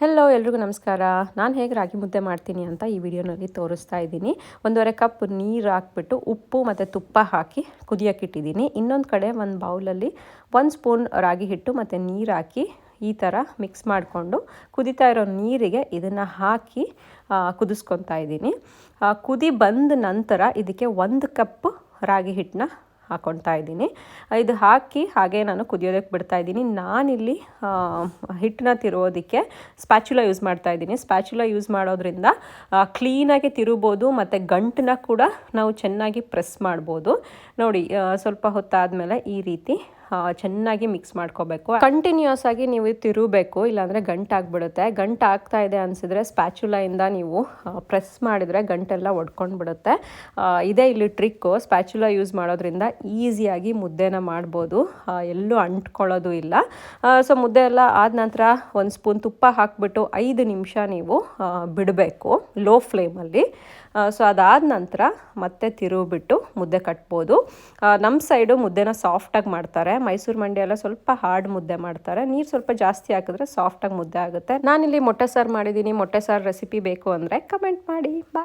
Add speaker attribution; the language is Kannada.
Speaker 1: ಹೆಲೋ ಎಲ್ರಿಗೂ ನಮಸ್ಕಾರ. ನಾನು ಹೇಗೆ ರಾಗಿ ಮುದ್ದೆ ಮಾಡ್ತೀನಿ ಅಂತ ಈ ವಿಡಿಯೋನಲ್ಲಿ ತೋರಿಸ್ತಾ ಇದ್ದೀನಿ. 1.5 ಕಪ್ ನೀರು ಹಾಕ್ಬಿಟ್ಟು ಉಪ್ಪು ಮತ್ತು ತುಪ್ಪ ಹಾಕಿ ಕುದಿಯೋಕ್ಕಿಟ್ಟಿದ್ದೀನಿ. ಇನ್ನೊಂದು ಕಡೆ ಒಂದು ಬೌಲಲ್ಲಿ 1 ಸ್ಪೂನ್ ರಾಗಿ ಹಿಟ್ಟು ಮತ್ತು ನೀರು ಹಾಕಿ ಈ ಥರ ಮಿಕ್ಸ್ ಮಾಡಿಕೊಂಡು ಕುದೀತಾ ಇರೋ ನೀರಿಗೆ ಇದನ್ನು ಹಾಕಿ ಕುದಿಸ್ಕೊತಾ ಇದ್ದೀನಿ. ಕುದಿ ಬಂದ ನಂತರ ಇದಕ್ಕೆ 1 ಕಪ್ ರಾಗಿ ಹಿಟ್ಟನ್ನ ಹಾಕ್ಕೊಳ್ತಾ ಇದ್ದೀನಿ. ಇದು ಹಾಕಿ ಹಾಗೆ ನಾನು ಕುದಿಯೋದಕ್ಕೆ ಬಿಡ್ತಾ ಇದ್ದೀನಿ. ನಾನಿಲ್ಲಿ ಹಿಟ್ಟನ್ನ ತಿರುವುದಕ್ಕೆ ಸ್ಪ್ಯಾಚುಲಾ ಯೂಸ್ ಮಾಡ್ತಾ ಇದ್ದೀನಿ. ಸ್ಪ್ಯಾಚುಲಾ ಯೂಸ್ ಮಾಡೋದ್ರಿಂದ ಕ್ಲೀನಾಗಿ ತಿರುಬೋದು ಮತ್ತು ಗಂಟನ್ನ ಕೂಡ ನಾವು ಚೆನ್ನಾಗಿ ಪ್ರೆಸ್ ಮಾಡ್ಬೋದು. ನೋಡಿ, ಸ್ವಲ್ಪ ಹೊತ್ತಾದಮೇಲೆ ಈ ರೀತಿ ಚೆನ್ನಾಗಿ ಮಿಕ್ಸ್ ಮಾಡ್ಕೋಬೇಕು. ಕಂಟಿನ್ಯೂಸ್ ಆಗಿ ನೀವು ತಿರುಗಬೇಕು, ಇಲ್ಲಾಂದರೆ ಗಂಟಾಗ್ಬಿಡುತ್ತೆ. ಗಂಟು ಆಗ್ತಾ ಇದೆ ಅನಿಸಿದ್ರೆ ಸ್ಪ್ಯಾಚುಲಾಯಿಂದ ನೀವು ಪ್ರೆಸ್ ಮಾಡಿದರೆ ಗಂಟೆಲ್ಲ ಒಡ್ಕೊಂಡು ಬಿಡುತ್ತೆ. ಇದೇ ಇಲ್ಲಿ ಟ್ರಿಕ್ಕು. ಸ್ಪ್ಯಾಚುಲಾ ಯೂಸ್ ಮಾಡೋದ್ರಿಂದ ಈಸಿಯಾಗಿ ಮುದ್ದೆನ ಮಾಡ್ಬೋದು, ಎಲ್ಲೂ ಅಂಟ್ಕೊಳ್ಳೋದು ಇಲ್ಲ. ಸೊ ಮುದ್ದೆ ಎಲ್ಲ ಆದ ನಂತರ 1 ಸ್ಪೂನ್ ತುಪ್ಪ ಹಾಕಿಬಿಟ್ಟು 5 ನಿಮಿಷ ನೀವು ಬಿಡಬೇಕು ಲೋ ಫ್ಲೇಮಲ್ಲಿ. ಸೊ ಅದಾದ ನಂತರ ಮತ್ತೆ ತಿರುಗಿಬಿಟ್ಟು ಮುದ್ದೆ ಕಟ್ಬೋದು. ನಮ್ಮ ಸೈಡು ಮುದ್ದೆನ ಸಾಫ್ಟಾಗಿ ಮಾಡ್ತಾರೆ. ಮೈಸೂರು ಮಂಡಿ ಎಲ್ಲ ಸ್ವಲ್ಪ ಹಾರ್ಡ್ ಮುದ್ದೆ ಮಾಡ್ತಾರೆ. ನೀರು ಸ್ವಲ್ಪ ಜಾಸ್ತಿ ಹಾಕಿದ್ರೆ ಸಾಫ್ಟಾಗಿ ಮುದ್ದೆ ಆಗುತ್ತೆ. ನಾನಿಲ್ಲಿ ಮೊಟ್ಟೆ ಸಾರು ಮಾಡಿದ್ದೀನಿ. ಮೊಟ್ಟೆ ಸಾರು ರೆಸಿಪಿ ಬೇಕು ಅಂದರೆ ಕಮೆಂಟ್ ಮಾಡಿ. ಬಾಯ್.